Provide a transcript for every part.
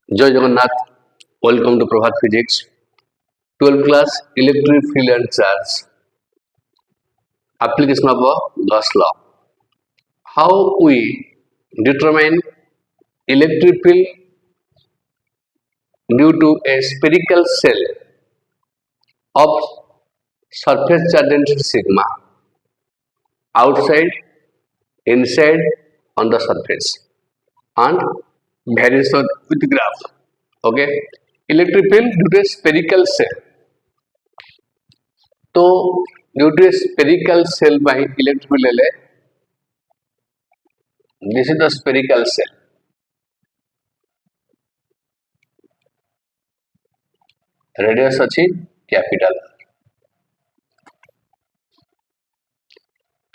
जय Jagannath. Welcome to Prabhat physics 12th class electric field and charge application of Gauss law. How we determine electric field due to a spherical shell of surface charge density sigma outside, inside on the surface and varies with the graph. Okay, electric field due to a spherical shell. तो due to spherical shell by electric field ले this is the spherical shell radius अछि capital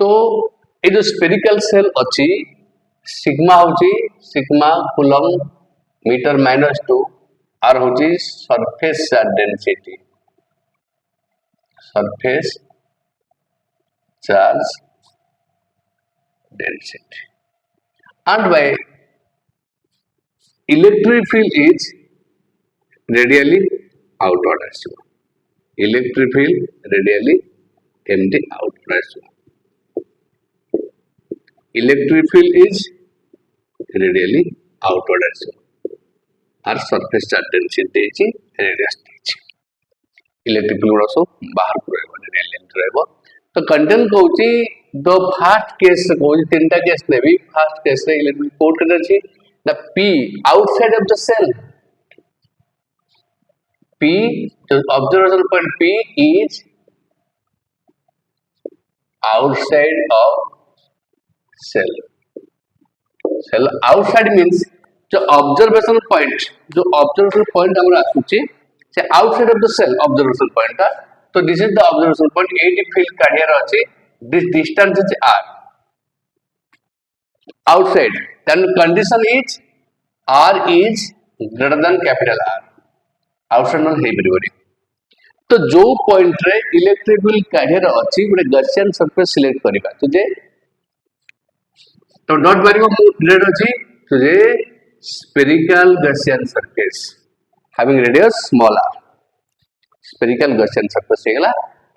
तो ये जो spherical shell अछि sigma होची sigma coulomb metre -2 आर होची surface charge density surface charge density and by electric field is radially outward ଆସିବ electric field radially ଏମିତି outward ଆସିବ electric field is radially outward ଆସିବ आर surface charge density ଦେଇଛି radius ଦେଇଛି electric field गुड़ा सब बाहर को रहबो रेडियल लेंथ रहबो तो कंटेंट कहउची द फर्स्ट केस कहउची तीनटा केस नेबी फर्स्ट केस रे इलेक्ट्रिक कोड करते अछि the p outside of the shell p the observation point p is outside of cell cell outside means जो observation point हमरा आसुची से outside of the cell observation point का तो this is the observation point 80 field काढियार अछि this distance is r outside then condition is r is greater than capital R outside non हे परिबरी तो जो point रे electric field काढियार अछि गोटे Gaussian surface select करिबा तो जे तो डॉट मारिबो मु रेड अछि तो जे spherical gaussian surface having radius small r spherical Gaussian surface हेगला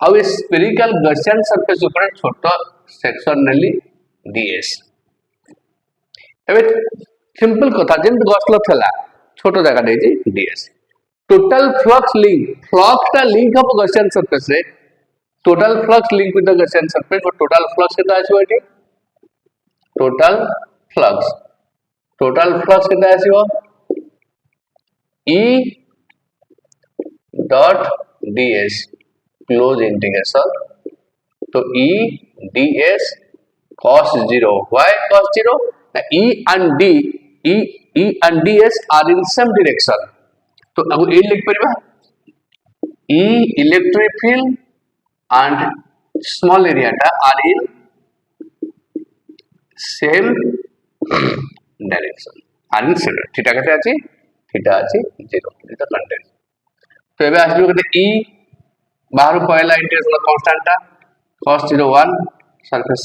आउ ए स्पेरिकल गॉसियन सरफेस ऊपर छोट सेक्शन नेली ds एबे सिंपल कथा जेन गॉस लॉ थला छोट जगह देजी ds टोटल फ्लक्स टा लिंक ऑफ गॉसियन सरफेस रे total flux link with the Gaussian surface और टोटल फ्लक्स केता आसीबो एठी टोटल फ्लक्स केता आसीबो E dot ds close integration तो E ds cos 0 why cos 0 E and ds are in same direction तो अब ए लिख परिबा E electric field and small area टा are in same direction are in same theta केते अछि theta अछि 0 is the content तो एबे आजु के E बाहर पहला इंटीग्रेशन कांस्टेंट टा cos 01 surface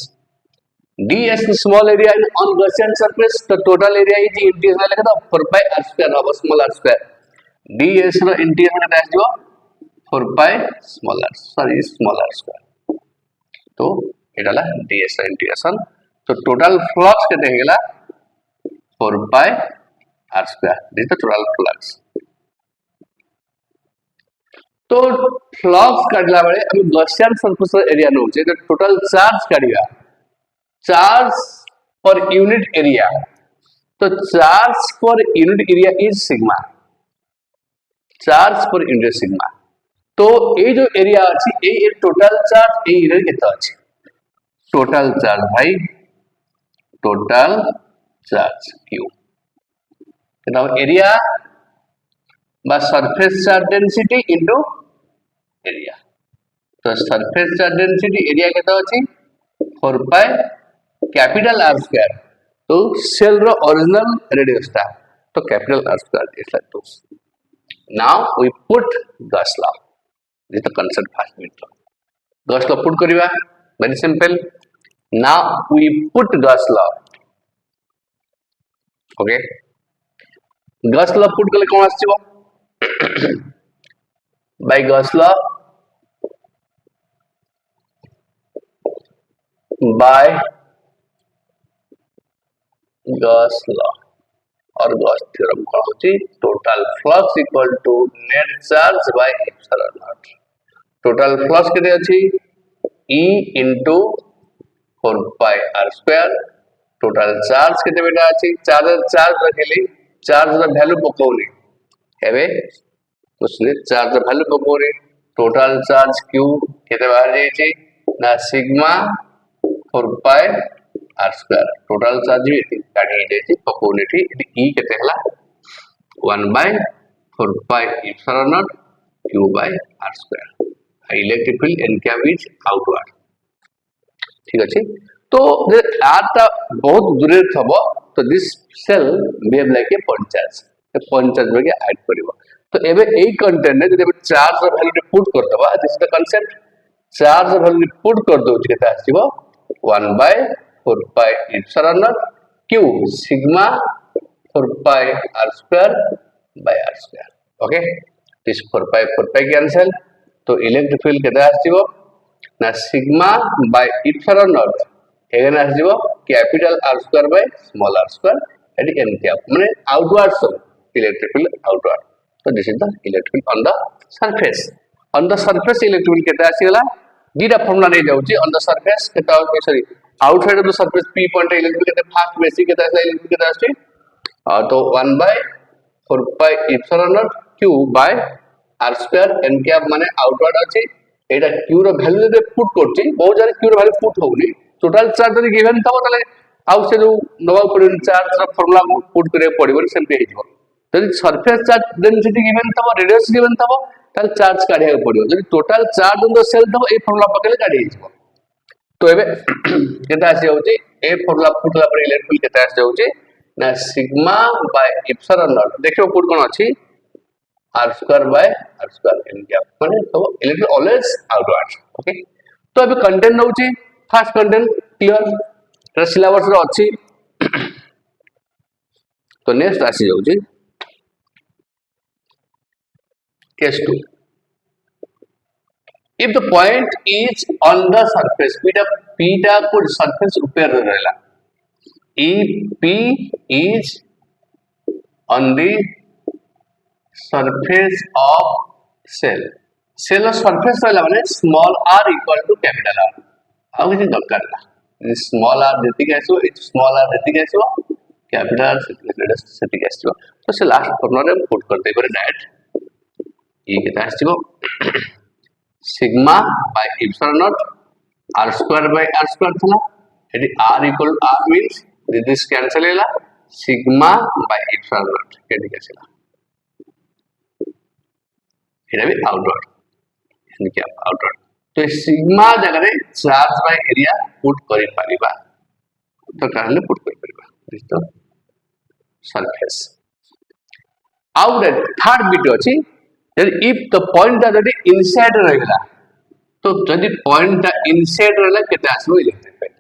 ds small area on Gaussian surface तो टोटल एरिया इज इंटीग्रेशन लेके तो 4 pi r स्क्वायर हो स्मॉल r स्क्वायर ds रो इंटीग्रेशन का आजो 4 pi स्मॉल r स्क्वायर तो एडाला ds रो इंटीग्रेशन तो टोटल फ्लक्स केते हेगला 4 pi r square this the total flux तो फ्लक्स काढला बेले हम गॉसियन सरफेस एरिया नो जे टोटल चार्ज काढिया चार्ज पर यूनिट एरिया तो charge per unit area is sigma charge per unit sigma तो ए जो एरिया अछि ए टोटल चार्ज ए एरिया केता अछि टोटल चार्ज भाई टोटल चार्ज q केना एरिया बा surface charge density into area तो सरफेस चार्ज डेंसिटी एरिया केता अछि 4 pi कैपिटल R स्क्वायर तो सेल रो ओरिजिनल रेडियस था तो capital R square is like this now we put Gauss law this the concept first मीटर Gauss law put करिवा very simple now we put Gauss law okay Gauss law put कले कोन आसीबो by Gauss law by Gauss law और Gauss theorem कोन होची total flux equal to net charge by epsilon naught total flux केते अछि E into 4 pi r square total charge केते बेटा अछि चार्ज रखिली चार्ज ର वैल्यू पकोनी हेबे उसने चार्ज ର वैल्यू पकोनी टोटल चार्ज q केते बाहर जाई छी ना sigma 4 pi r square total charge भी काढी जाई छी पकोनी थी E केते हला 1 by 4 pi epsilon naught q by r square electric field एनकैविज आउटवर्ड ठीक अछि तो जे आरटा बहुत दूरे थबो तो this shell behave like a point charge तो पॉइंट चार्ज बगे ऐड करिवो तो एबे एई कंटेंट ने जब चार्ज ର वैल्यू पुट कर दबा this is the concept charge ର वैल्यू पुट कर दो केता आसीबो 1 by 4 pi epsilon naught q sigma 4 pi r square by r square okay this 4 pi cancel तो इलेक्ट्रिक फील्ड केता आसीबो ना sigma by epsilon naught again आसीबो capital r square by small r square एटी n cap माने outward सब electric field outward तो this is the electric field on the surface electric field केता आसीगला दीटा फार्मूला नै जाउची ऑन द सरफेस केता sorry outside of the surface p point electric केता फास्ट बेसिक केता इलेक्ट्रिक केता आसी तो 1 by 4 pi epsilon naught q by r square n cap माने आउटवर्ड अछि एटा q रो वैल्यू जे पुट करछि बहुत जारे q रो वैल्यू पुट होउनी टोटल चार्ज जदि गिवन थबो तले आउ से जो नवा पडिन चार्ज रो फार्मूला पुट करे पडिबो सेमते हेजिवो जदि सरफेस चार्ज डेंसिटी गिवन थबो रेडियस गिवन थबो तले चार्ज काढिया पडिबो जदि total charge on the shell थबो ए फार्मूला पकेले काढि हेजिवो तो एबे केता आसी होउची ए फार्मूला पुटला पर इलेक्ट्रिक केता आसी होउची ना सिग्मा बाय एप्सिलॉन नॉट देखियो पुट कोन अछि r square by r square n cap माने तो इलेक्ट्रिक ऑलवेज आउटवर्ड ओके तो अभी कंटेंट नउची फर्स्ट कंटेंट क्लियर तर सिलेबस रो अछि तो नेक्स्ट आसी जाउची case 2 if the point is on the surface p टा को सरफेस ऊपर रहला if p is on the surface of cell surface रहला माने small r equal to capital R आ किसी दरकार ना स्मॉल r देती कैसो स्मॉल r देती कैसो कैपिटल R सेटी कैसो तो से लास्ट फॉर्मूला रे पुट कर दे पर डायरेक्ट ये केता आसीबो sigma by epsilon naught r square by r square थला एटी r equal r means this cancel हैला सिग्मा बाय एप्सिलॉन नॉट केटी कैसेला एटा भी आउटवर्ड यानी क्या आउटवर्ड तो सिग्मा जगह रे चार्ज बाय एरिया पुट करि पारिबा तो कहले पुट करि पारिबा दिस तो सरफेस आउट थर्ड बिट अछि if the point that inside रहला तो जदि पॉइंट दा इनसाइड रहला केते आसबो इलेक्ट्रिक फील्ड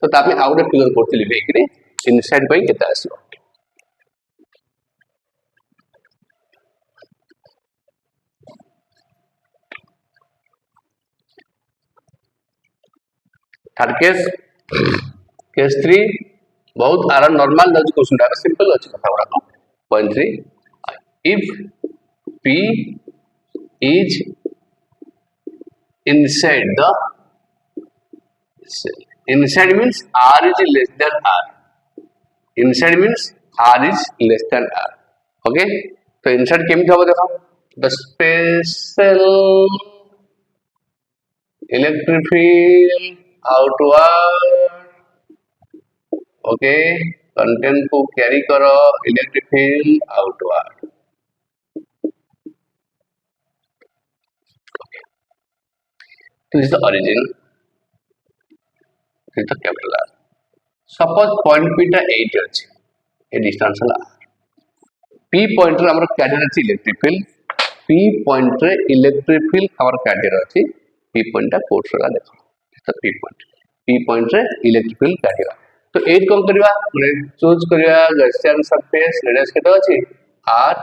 तो तापे आउट क्लियर करते लिबे कि इनसाइड बाय केते आसबो थर्ड केस 3 बहुत आरा नॉर्मल दज क्वेश्चन टा सिंपल अछि कथा गुडा point 3 if p is inside the cell inside means r is less than r inside means r is less than r okay तो inside केमिति होबो देखो the special electric field outward okay content को carry करो electric field outward this is the origin this is the capital R suppose point P टा 8 अछि ए distance हला P point रे हमर कैरियर अछि इलेक्ट्रिक फील्ड P पॉइंट रे electric field हमर कैरियर अछि P पॉइंट टा कोर्स रा देखो तो P पॉइंट रे इलेक्ट्रिक फील्ड कैरियर तो 8 कोन करबा माने चूज करबा गॉसियन सरफेस रेडियस केतो अछि आर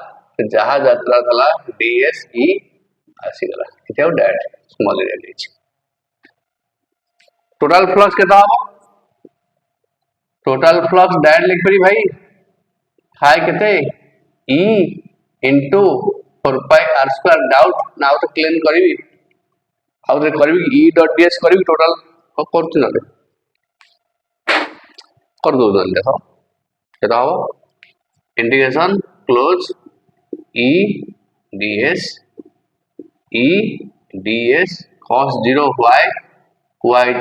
जहाँ यात्रा थला डीएस ई आसीगला इथे डायरेक्ट स्मॉल एरिया लेछि टोटल फ्लक्स केता हबो टोटल फ्लक्स डायरेक्ट लिख परी भाई हाय केते E into 4 pi r square doubt now तो क्लीन करबी आउ करबी ई डॉट डीएस करबी टोटल करछु न कर दो देखो केता हबो integration close E ds cos 0 y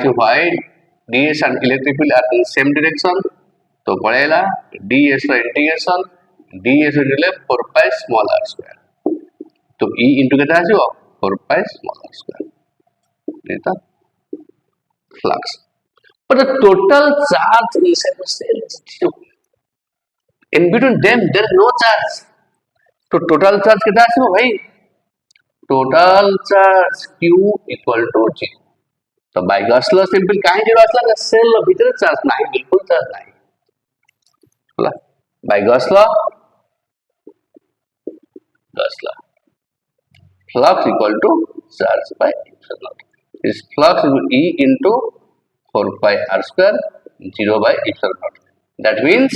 to y ds and electric field are in same direction तो पड़ेगा ds का integration ds into 4 pi small r square तो e इनटू कितना आसीबो 4 pi small r square देता flux but the total charge inside the cell is 0 in between them there is no charge तो total charge कितना आसीबो भाई total charge q equal to 0 तो by Gauss law simple काहे zero आसला shell भीतर चार्ज नाही बिल्कुल चार्ज नाही होला by Gauss law flux equal to charge by epsilon naught is flux E into 4 pi r square 0 by epsilon naught that means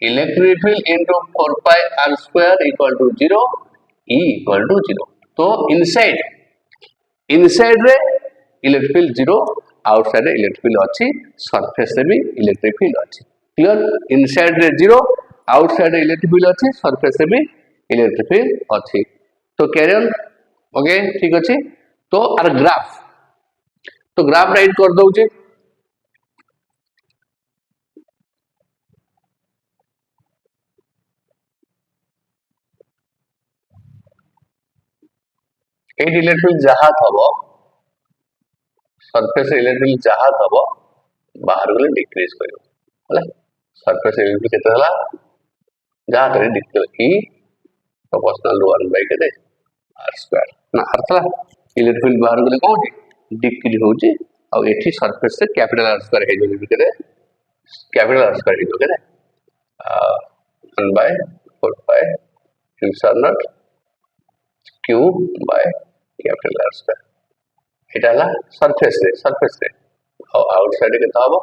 electric field into 4 pi r square equal to 0 E equal to 0 तो inside रे electric field 0 outside रे electric field अछि surface रे भी electric field अछि clear inside रे 0 outside रे electric field अछि सरफेस रे भी इलेक्ट्रिक फील्ड अछि तो कैरी ऑन ओके ठीक अछि तो आर ग्राफ राइट कर दउ छी एट इलेक्ट्रिक फील्ड जहा थबो सरफेस इलेक्ट्रिक फील्ड जहा थबो बाहर गले डिक्रीज करियो होला सरफेस इलेक्ट्रिक फील्ड केते हला जहा करे डिक्रीज ई प्रोपोर्शनल 1 बाय केते r स्क्वायर ना अर्थला इलेक्ट्रिक फील्ड बाहर गले कोन डिक्रीज होची और एठी सरफेस से कैपिटल r स्क्वायर हे जो केते कैपिटल r स्क्वायर हे जो केते 1 by 4 pi epsilon naught q by capital R square एटा ला सरफेस रे और आउटसाइड केता हबो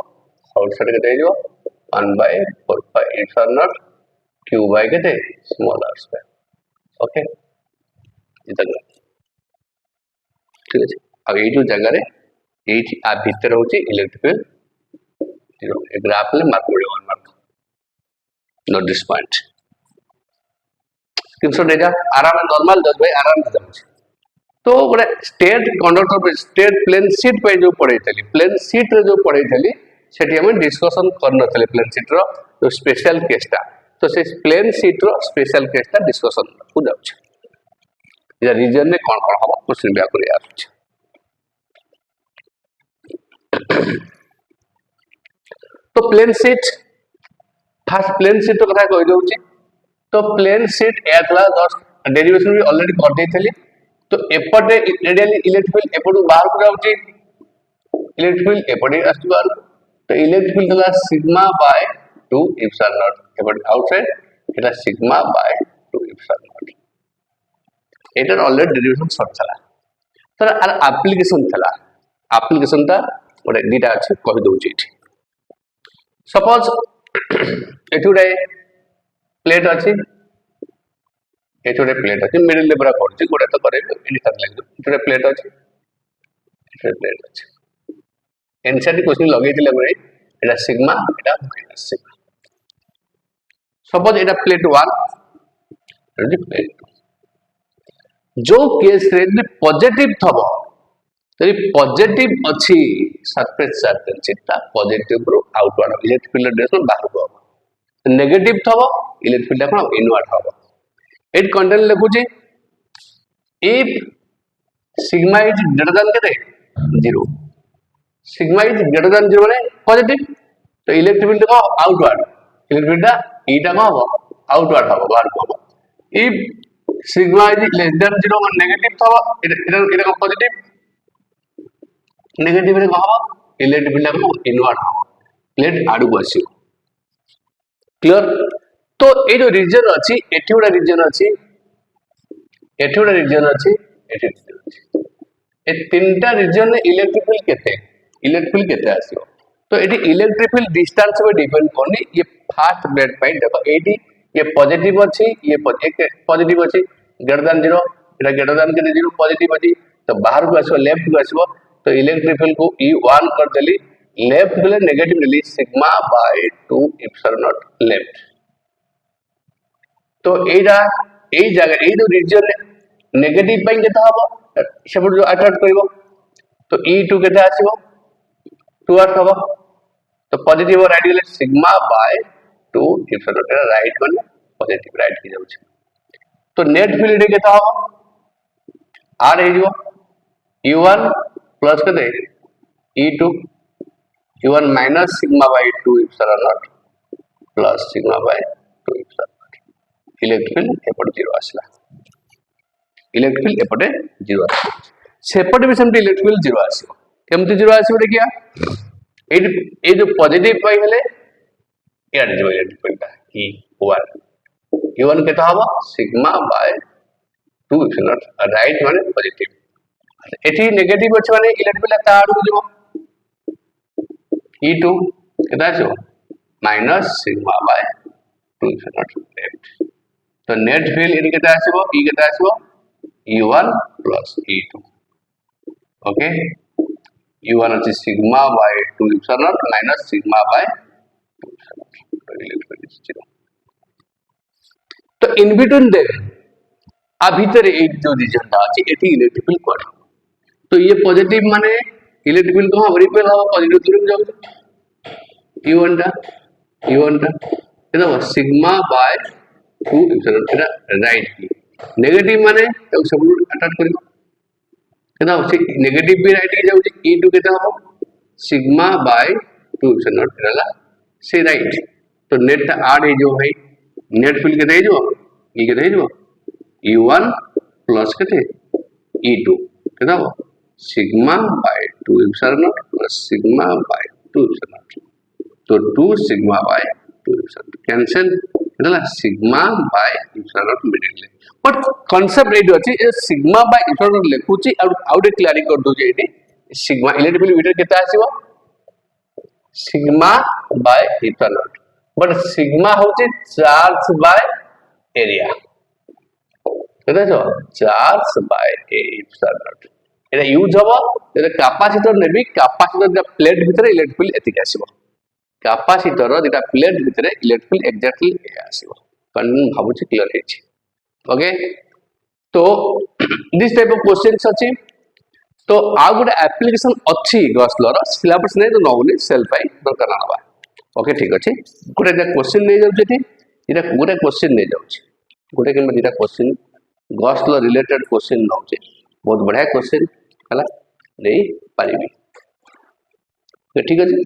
आउटसाइड केते हे जो 1 by 4 pi epsilon naught q by केते स्मॉल r स्क्वायर ओके इतना ठीक है अब ये जो जगह रे एठी आ भीतर होची इलेक्ट्रिक फील्ड 0 ए ग्राफ ले mark video one mark note this point screenshot ले जा आराम में नॉर्मल दस भाई आराम से जाऊ तो गोटे straight conductor straight plane sheet पे जो पढ़े थली प्लेन सीट रे जो पढ़े थली सेठी हम डिस्कशन करन थले प्लेन सीट रो जो स्पेशल केसटा तो से प्लेन सीट रो स्पेशल केसटा डिस्कशन को जाउ छ या रीजन में कोन कोन हबो क्वेश्चन ब्या करे आछ तो plane sheet first plane sheet तो कथा कहि दउ छी तो प्लेन सीट एथला जस्ट डेरिवेशन भी ऑलरेडी कर दे थली तो एपटे रेडियली इलेक्ट्रिक फील्ड एपटू बाहर को जाउची इलेक्ट्रिक फील्ड एपटे आसु बाहर तो इलेक्ट्रिक फील्ड ला सिग्मा बाय 2 एप्सिलॉन नॉट एपटे आउटसाइड एटा सिग्मा बाय 2 एप्सिलॉन नॉट एटर ऑलरेडी डेरिवेशन सब चला तर आर एप्लीकेशन ता ओडे दीटा अछि कहि दउची एठी सपोज एठुडे प्लेट अछि एठोडे प्लेट अछि मिडिल ले बरा करछि गोडा तो करे इनी कर लागो एठोडे प्लेट अछि एनसीईआरटी क्वेश्चन लगे दिले बरे एटा सिग्मा एटा माइनस सिग्मा सपोज एटा प्लेट 1 एटा प्लेट 2 जो केस रे पॉजिटिव थबो तरी पॉजिटिव अछि सरफेस चार्ज डेंसिटी ता पॉजिटिव रो आउटवर्ड इलेक्ट्रिक फील्ड डायरेक्शन बाहर को नेगेटिव थबो इलेक्ट्रिक फील्ड कोन इनवर्ड हबो it content लिखुची if sigma is greater than केते 0 sigma is greater than 0 माने पॉजिटिव तो इलेक्ट्रिक फील्ड को आउटवर्ड इलेक्ट्रिक फील्ड ईटा को हो आउटवर्ड हो बाहर को हो if sigma is less than 0 माने नेगेटिव तो इटा को पॉजिटिव नेगेटिव रे को हो इलेक्ट्रिक फील्ड को इनवर्ड हो प्लेट आडू को आसी क्लियर तो ये जो रीजन अच्छी एठी गोटे रीजन अच्छी एठी गोटे रीजन अच्छी एठी रीजन अच्छी ए तीनटा रीजन रे इलेक्ट्रिक फील्ड केते आसीबो तो एठी इलेक्ट्रिक फील्ड डिस्टेंस पे डिपेंड करनी ये फास्ट ब्लेड पे देखो एठी ये पॉजिटिव अच्छी ये पॉजिटिव अच्छी ग्रेटर देन 0 एटा ग्रेटर देन के 0 पॉजिटिव अच्छी तो बाहर को आसो लेफ्ट को आसो तो इलेक्ट्रिक फील्ड को E1 कर देली लेफ्ट गले नेगेटिव लेली sigma by 2 epsilon naught left तो एटा ए जगह ए जो रीजन नेगेटिव पे केता हबो सेपट जो अट्रैक्ट करिवो तो E2 केते आसीबो 2 आर हबो तो पॉजिटिव और राइट गले sigma by 2 epsilon naught right माने पॉजिटिव राइट की जाउछ तो नेट फील्ड केता हबो आर हे जो U1 प्लस केते E2 U1 minus sigma by 2 epsilon naught plus sigma by 2 epsilon naught electric field एपट 0 आसला इलेक्ट्रिक फील्ड एपटे 0 आसला सेपटे भी सेमटी इलेक्ट्रिक फील्ड 0 आसीबो केमती 0 आसीबो देखिया ए जो पॉजिटिव पाई हेले यार जो इलेक्ट्रिक फील्ड E1 केता हबो sigma by 2 epsilon naught right माने पॉजिटिव एठी नेगेटिव अछि माने इलेक्ट्रिक फील्ड ता आडू जेबो E2 केता आछो minus sigma by 2 epsilon naught left तो नेट फील्ड इनके केता आसीबो E केता आसीबो E1 plus E2 okay U1 अछि sigma by 2 epsilon naught minus sigma by 2 epsilon naught तो इन बिटवीन देम आ भीतर ए जो रीजन ता अछि एठी इलेक्ट्रिक फील्ड कोड तो ये पॉजिटिव माने इलेक्ट्रिक फील्ड को रिपेल हो पॉजिटिव तरफ जाउ U1 टा एदा सिग्मा बाय 2 एप्सिलॉन एदा राइट की नेगेटिव माने तो सब अटैच करियो केना होछि नेगेटिव भी राइट के जाउछि E2 केता हो सिग्मा बाय 2 एप्सिलॉन नॉट रहला से राइट तो नेट ता आड हे जो भाई नेट फील्ड केते हे जो ई केते हे जो U1 प्लस केते E2 केता हो sigma by 2 epsilon naught plus sigma by 2 epsilon naught तो 2 सिग्मा बाय 2 एप्सिलॉन कैंसिल केतला sigma by epsilon naught middle but concept ready अछि ए सिग्मा बाय एप्सिलॉन नॉट लेखुची आउट क्लियर कर दो जे एटी सिग्मा इलेक्ट्रिक फील्ड मीटर केता आसीबो sigma by epsilon naught but sigma होची चार्ज बाय एरिया केता छो चार्ज बाय एप्सिलॉन नॉट एटा यूज हबो एटा capacitor navy capacitor the plate भीतर इलेक्ट्रिक फील्ड एतिक आसीबो कैपेसिटर दिटा प्लेट भीतर इलेक्ट्रिक फील्ड एग्जैक्टली ए आसीबो कन भाबुची क्लियर हेछि ओके तो दिस टाइप ऑफ क्वेश्चंस अछि तो आ गुड एप्लीकेशन अछि गॉस लॉ रो सिलेबस नै तो नौनी सेल पाई दरकार नबा ओके ठीक अछि गुड ए क्वेश्चन नै जाउ जेति इरा गुड क्वेश्चन नै जाउ गुड के दिटा question Gauss law related question नौ छै बहुत बढ़िया क्वेश्चन हला नै पारिबी तो ठीक अछि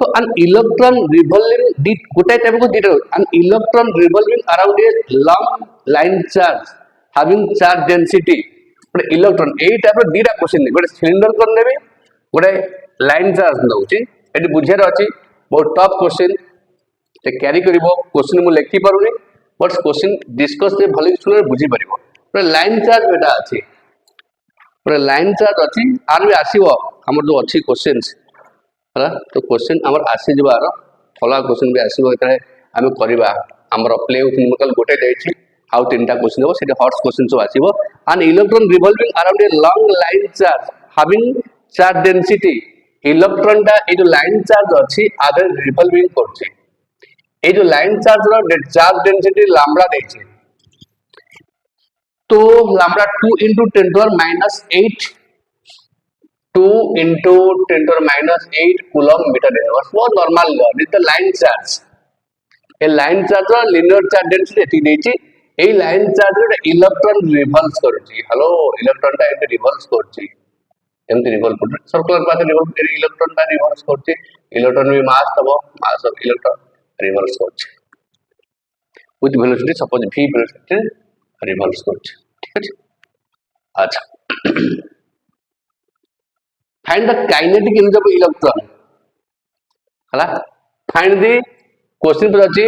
तो an electron revolving गोटे टाइप को दिटा an electron revolving around a long line charge having charge density गोटे इलेक्ट्रॉन ए टाइप रो दिटा क्वेश्चन नै गोटे सिलेंडर कर नेबे गोटे लाइन चार्ज नउची एटी बुझियार अछि बहुत टफ क्वेश्चन ते कैरी करिवो क्वेश्चन मु लिखि पारुनी बट क्वेश्चन डिस्कस से भले सुने बुझी परिवो गोटे लाइन चार्ज बेटा अछि गोटे लाइन चार्ज अछि आर भी आसीबो हमर जो अछि क्वेश्चंस हला तो क्वेश्चन हमर आसी जबार फॉलो क्वेश्चन भी आसीबो एतरे हम करबा हमर प्ले विथ न्यूमेरिकल गोटे दैछि आउ तीनटा क्वेश्चन देबो सेटा हॉट क्वेश्चन सब आसीबो an electron revolving around a long line charge having charge density electron टा ए जो लाइन चार्ज अछि आदर रिवॉल्विंग करछि ए जो लाइन चार्ज रो चार्ज डेंसिटी लैम्बडा दैछि तो lambda 2 * 10⁻⁸ 2 into 10⁻⁸ coulomb meter inverse वो normal law with the line charge a line charge or linear charge density एति देछि ए line charge रे इलेक्ट्रॉन रिवॉल्व करछि हेलो इलेक्ट्रॉन टा एति रिवॉल्व करछि एमति रिवॉल्व करछि सर्कुलर पाथ रिवॉल्व इलेक्ट्रॉन टा रिवॉल्व करछि इलेक्ट्रॉन में मास तबो मास ऑफ इलेक्ट्रॉन रिवॉल्व करछि with velocity suppose v velocity revolve करछि ठीक अछि अच्छा find the kinetic energy of electron hala find the question पचाची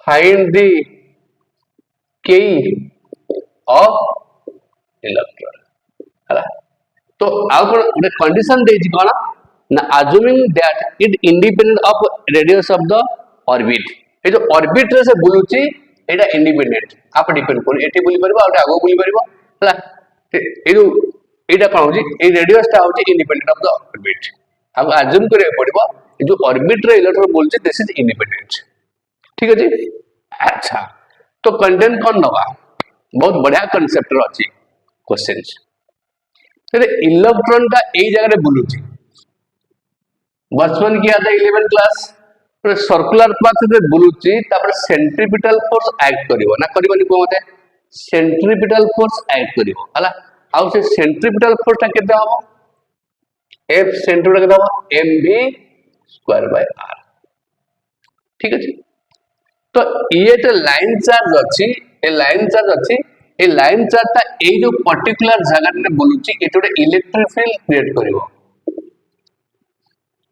find the K of electron है। तो आउ कोन कंडीशन देछि कोन ना assuming that it independent of radius of the orbit. ए जो ऑर्बिट रे से बुलुची एटा इंडिपेंडेंट आप डिपेंड कोन एटी बुली परबो आउट आगो बुली परबो हला। ए जो एटा कोन होची ए रेडियस ता होची इंडिपेंडेंट ऑफ द ऑर्बिट। अब अज्यूम करे पड़िबो जो ऑर्बिट रे इलेक्ट्रॉन बोलचे दिस इज इंडिपेंडेंट। ठीक अछि। अच्छा तो कंटेंट कोन नवा बहुत बढ़िया कांसेप्ट रो अछि क्वेश्चंस। तेरे इलेक्ट्रॉन का ए जगह रे बुलुची बचपन किया था 11 क्लास तो सर्कुलर पाथ रे बुलुची तापर सेंट्रीपिटल फोर्स एक्ट करिवो ना करिवोनी को मते सेंट्रीपिटल फोर्स एक्ट करिवो हला। आ से सेंट्रीपिटल फोर्स ता केते हबो F सेंट्रीपिटल केते हबो mv²/r। ठीक अछि। तो ये तो लाइन चार्ज अछि ए लाइन चार्ज अछि ए लाइन चार्ज ता ए जो पर्टिकुलर जगह रे बुलुची एतोडे इलेक्ट्रिक फील्ड क्रिएट करिवो।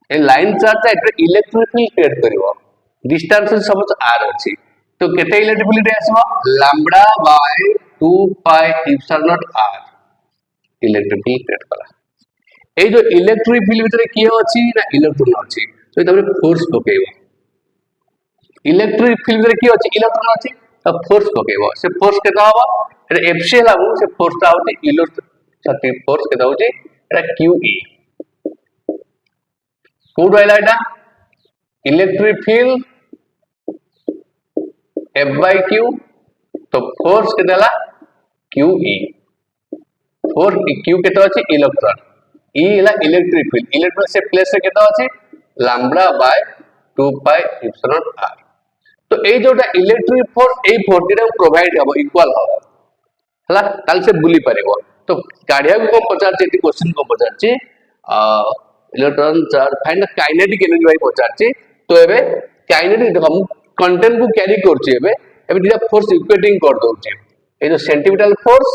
ए लाइन चार्ज ता एतोडे इलेक्ट्रिक फील्ड क्रिएट करिवो। डिस्टेंस सपोज r अछि तो केते इलेक्ट्रिक फील्ड आसीबो λ/2 pi epsilon naught r electric field create कला। ए जो इलेक्ट्रिक फील्ड भीतर की अछि ना इलेक्ट्रॉन अछि तो तबरे फोर्स पकेइबो। इलेक्ट्रिक फील्ड रे की अछि इलेक्ट्रॉन अछि तो फोर्स पकेइबो। से फोर्स केता हबो एटा एफसी लागू से फोर्स ता होती इलेक्ट्रिक फोर्स केता होती एटा QE। कोड आइला एटा इलेक्ट्रिक फील्ड F/Q तो फोर्स केताला QE। फोर्स Q केता अछि इलेक्ट्रॉन E हला इलेक्ट्रिक फील्ड इलेक्ट्रॉन से प्लेस रे केता अछि λ/2 पाई एप्सिलॉन r। तो ए जोटा इलेक्ट्रिक फोर्स ए फोर्स रे प्रोवाइड हबो इक्वल हबो हला काल से बुली परिबो। तो काढिया को पचारचे एटी क्वेश्चन को पचारचे electron charge find the kinetic energy भाई पचारचे। तो एबे काइनेटिक हम कंटेंट को कैरी करचे एबे दिया फोर्स इक्वेटिंग कर दोचे। ए जो सेंट्रीपिटल फोर्स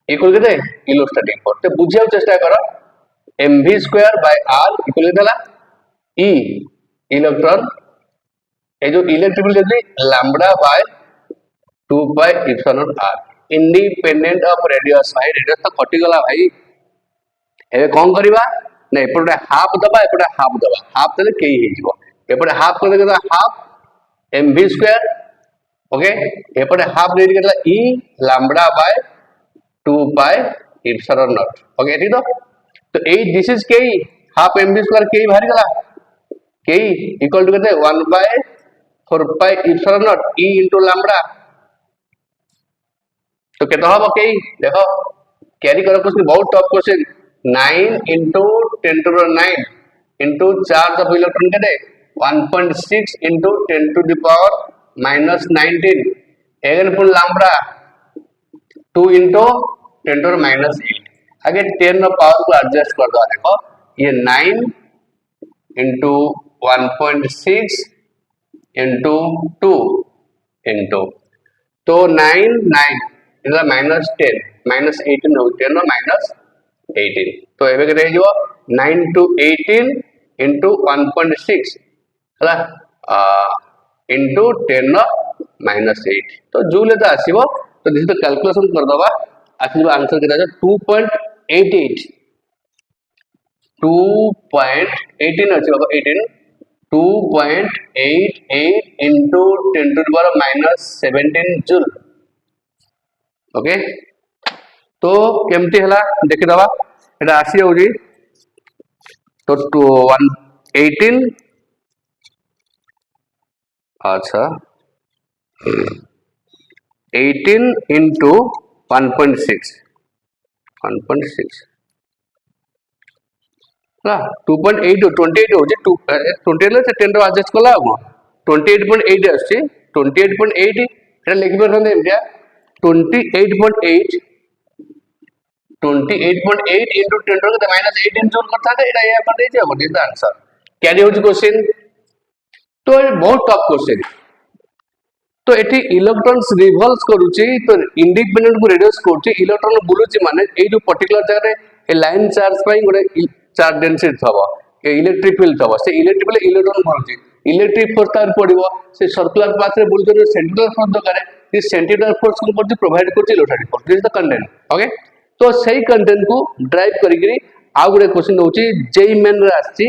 इक्वल केते इलेक्ट्रोस्टैटिक फोर्स। तो बुझिया चेष्टा करो mv²/r इक्वल केला E इलेक्ट्रॉन ए जो इलेक्ट्रिक फील्ड अछि λ/2 pi epsilon naught r independent of radius. भाई रेडियस तो कटि गला भाई एबे कोन करबा नै एपटे हाफ दबा एपटे हाफ दबा हाफ देले केई हे जिवो एपटे हाफ कर देला हाफ mv² ओके एपटे हाफ दे देला E λ/2 pi epsilon naught okay ठीक तो ए this is KE half mv² KE बाहर गला केई इक्वल टू केते 1/4 pi epsilon naught E * lambda. तो केते हबो केई देखो कैरी करो क्वेश्चन बहुत tough question 9 * 10⁹ into charge of electron केते 1.6 into 10⁻⁻19 एगेन पुन लैम्ब्डा 2 into 10⁻8 आगे 10 नो पावर को एडजस्ट कर दो। देखो ये 9 into 1.6 into 2 into तो 9 9 इनला -10 -18 हो 10 -18 तो एबे के रहियो 9 to 18 into 1.6 हला into 10⁻8 तो जूल तो आसीबो। तो दिस तो कैलकुलेशन कर दबा आसीबो आंसर केता 2.88 2.18 अछि बाबा 18 2.88 into 10⁻⁻17 जूल ओके। तो केमती हला देखि दबा एटा आसी होजी तो 118 अच्छा 18 into 1.6 ना 2.8 28 होजी 28 ले 10 रो एडजस्ट कला 28.8 आसी 28.8 एटा लिखि परथन एमटिया 28.8 into 10 रो के -18 जूल करथा दे एटा या पर दे जे बडी द आंसर कैरी होजी क्वेश्चन। तो ये बहुत टफ क्वेश्चन। तो एठी इलेक्ट्रॉन्स रिवॉल्व करूची तो इंडिपेंडेंट को रेडियस करची इलेक्ट्रॉन बुलुची माने ए जो पर्टिकुलर जगह रे ए लाइन चार्ज पई गोटे चार्ज डेंसिटी थबो इलेक्ट्रिक फील्ड थबो से इलेक्ट्रिक फील्ड इलेक्ट्रॉन भरुची इलेक्ट्रिक फोर्स तार पड़िबो से सर्कुलर पाथ रे बुलकर सेंट्रिपिटल फोर्स दरकार है सेंट्रिपिटल फोर्स को करती प्रोवाइड करती electrostatic force this is the content okay तो सही कंटेंट को ड्राइव करिकरी आ गुडे क्वेश्चन होची जेई मेन रे आसी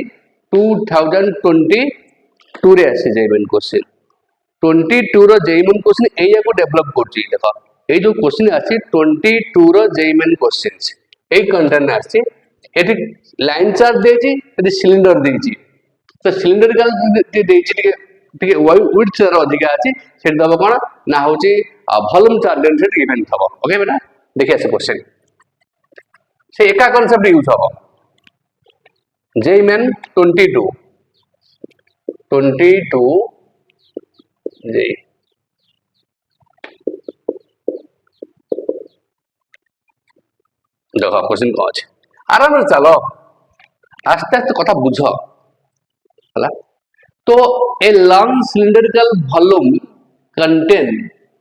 2022 रे आसी जेई मेन क्वेश्चन 22 रो जेई मेन क्वेश्चन एया को डेवलप करची देखो ए जो क्वेश्चन आसी 22 रो जेई मेन क्वेश्चंस ए कंटेंट आसी एटी लाइन चार्ज देची एटी सिलिंडर देची तो सिलिंडरिकल देची टिके विड्थ रो अधिक आछि सेट दबो कोन ना होची वॉल्यूम चार्ज डेंसिटी गिवन थबो ओके बेटा देखिए से क्वेश्चन से एका कांसेप्ट यूज हो जेई मेन 22 जेई देखो क्वेश्चन कौन है आराम से चलो आस्ते आस्ते कथा बुझ हला तो a long cylindrical volume contain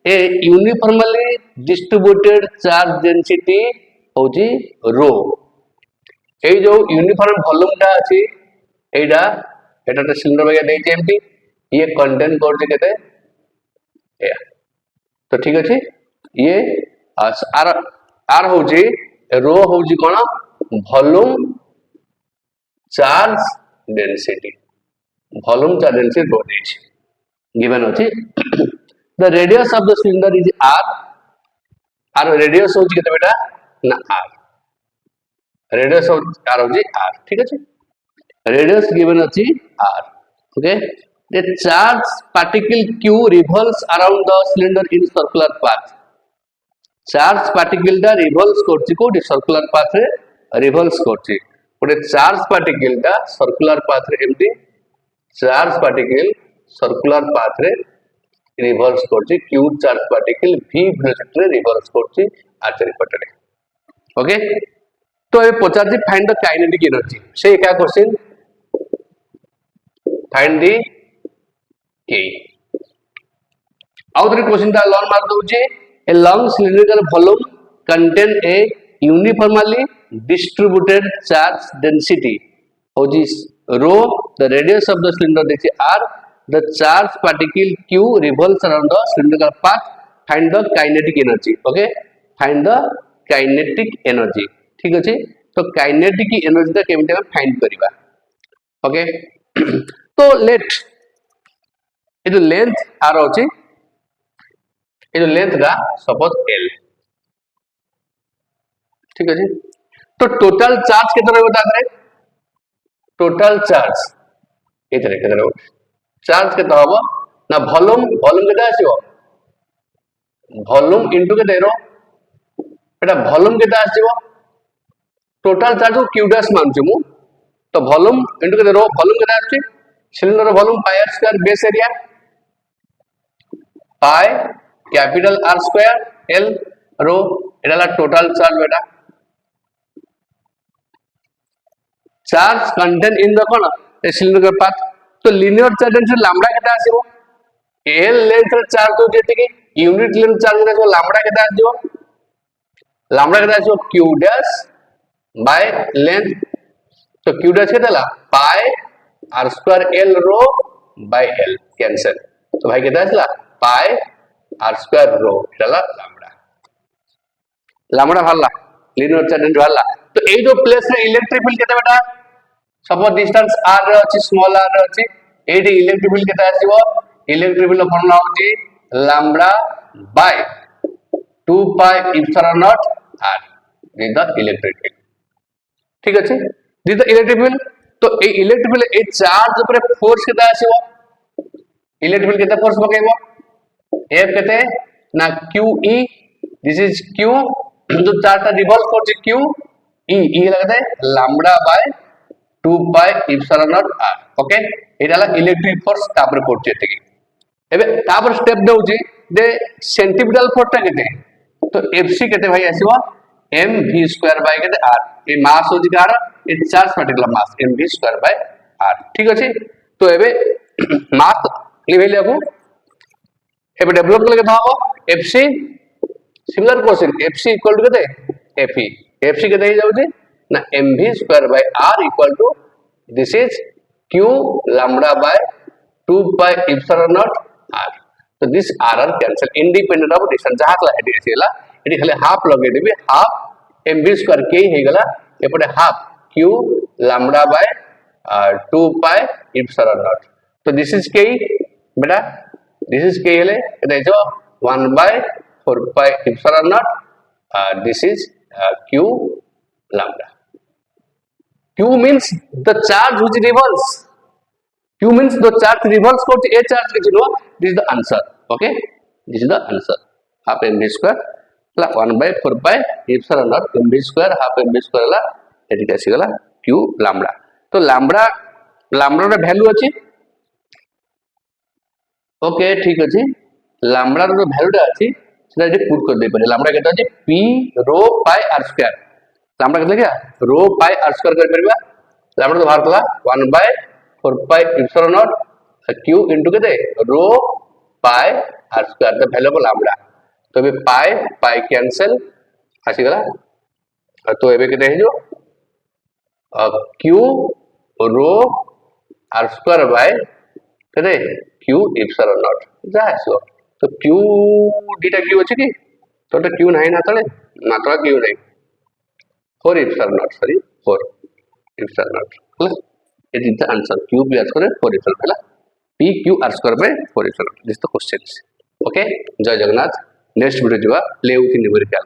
a uniformly distributed charge density होची रो ए जो यूनिफॉर्म वॉल्यूम टा अछि एडा एटा तो सिलिंडर बाया देछि एमटी ये कंटेन करछि केते ए तो ठीक अछि ये आर आर होची रो होची कोन volume charge density volume charge density rho देछि गिवन अछि the radius of the cylinder is r radius होची केते बेटा ना आर रेडियस ऑफ आर होची आर ठीक अछि रेडियस गिवन अछि r okay the charge particle q revolves around the cylinder in circular path charge particle दा रिवॉल्व्स करछि कोडी सर्कुलर पाथ रे रिवॉल्व्स करछि ओटे चार्ज पार्टिकल दा सर्कुलर पाथ रे MT charge particle circular path रे रिवॉल्व्स करछि q charge particle v velocity रे रिवॉल्व्स करछि आचरी पटरे ओके तो ए पचारछि फाइंड द काइनेटिक एनर्जी से एका क्वेश्चन फाइंड द k आउटरी क्वेश्चन दा लर्न मार दोछि a long cylindrical volume contain a uniformly distributed charge density which is rho the radius of the cylinder is r the charge particle q revolves around the cylindrical path find the kinetic energy okay find the kinetic energy ठीक अछि तो kinetic energy ता केमिति हम find करिबा okay तो late ए जो length r अछि ये जो लेंथ का सपोज L ठीक है जी तो टोटल चार्ज कितना बता दे टोटल चार्ज इतने कितना चार्ज कितना होगा ना वॉल्यूम वॉल्यूम कितना आसीबो वॉल्यूम इनटू के देरो एटा वॉल्यूम कितना आसीबो टोटल चार्ज को q डैश मानछु मु तो वॉल्यूम इनटू के देरो वॉल्यूम कितना आछि cylinder volume pi r square base area pi capital R square L रो एडाला टोटल चार्ज बेटा चार्ज कंटेन इन द कोन ए सिलिंडर पाथ तो लीनियर चार्ज डेंसिटी लैम्बडा केता आसीबो L लेंथ चार्ज तो जेति कि यूनिट लेंथ चार्ज को लैम्बडा केता आसीबो q डैश बाय लेंथ तो q डैश केताला पाई R स्क्वायर L रो बाय L कैंसिल तो भाई केता आसला पाई R square rho Itala lambda भरला लीनियर चार्ज डेंसिटी भरला तो ए जो प्लेस रे इलेक्ट्रिक फील्ड केते बेटा सपोज डिस्टेंस r रे अछि स्मॉल r रे अछि एडी इलेक्ट्रिक फील्ड केते आसीबो इलेक्ट्रिक फील्ड फॉर्मूला होची lambda by 2 pi epsilon naught r this the electric field ठीक अछि दिस द इलेक्ट्रिक फील्ड तो ए इलेक्ट्रिक फील्ड ए चार्ज ऊपर फोर्स केते आसीबो इलेक्ट्रिक फील्ड केते फोर्स पकेइबो F कहते हैं ना QE दिस इज Q जो चार्ज रिवॉल्व करछि Q E E लगता है lambda by 2 pi epsilon naught r okay एटाला इलेक्ट्रिक फोर्स तापर करछि एतिकी एबे तापर स्टेप दउछि दे सेंट्रिपिटल फोर्स ता केते तो Fc केते भाई आसीबो mv² बाय केते r ए मास होछि कार ए charge particular mass mv² by r ठीक अछि तो एबे मास लेवल को एबे डेवलप करले केता हो Fc similar question Fc equal to केते Fe Fc केते हो जाउछि ना mv² by r equal to this is q lambda by 2 pi epsilon naught r. तो this r r cancel independent of distance जहां कला एडी आसीला एडी खाली हाफ लगे देबी हाफ mv स्क्वायर k हे गला एपटे half q lambda by 2 pi epsilon naught. तो दिस इज k बेटा दिस इज k हेले एटा जो 1 by 4 pi epsilon naught. This is q lambda. Q means the charge which revolves. Q means the charge revolves got a charge which you know. This is the answer. Okay, this is the answer. Half mv square plus 1 by 4 pi epsilon naught mv square half mv square La eighty कैसी गला q lambda. तो lambda lambda रे value अछि. Okay ठीक अछि. lambda रे value टा अछि सेटा जे पुट कर दे पारे. lambda केटा अछि p rho pi r square. lambda केटा क्या rho pi r square कर परबा. lambda तो बाहर कला 1 by 4 pi epsilon naught q into केते rho pi r square the value of lambda. तो बे pi pi कैंसिल आसी गला. तो एबे केते हे जो q rho r square by केते q epsilon naught जा आसो. तो q डीटा q अछि कि तो q नाही ना तळे q नाही 4 epsilon naught sorry 4 epsilon naught. It is the answer. Q b r square 4 epsilon है p q r square by 4 epsilon. This is the question. Okay, जय जगन्नाथ. नेक्स्ट वीडियो जीवा ले उठी न्यूमेरिकल.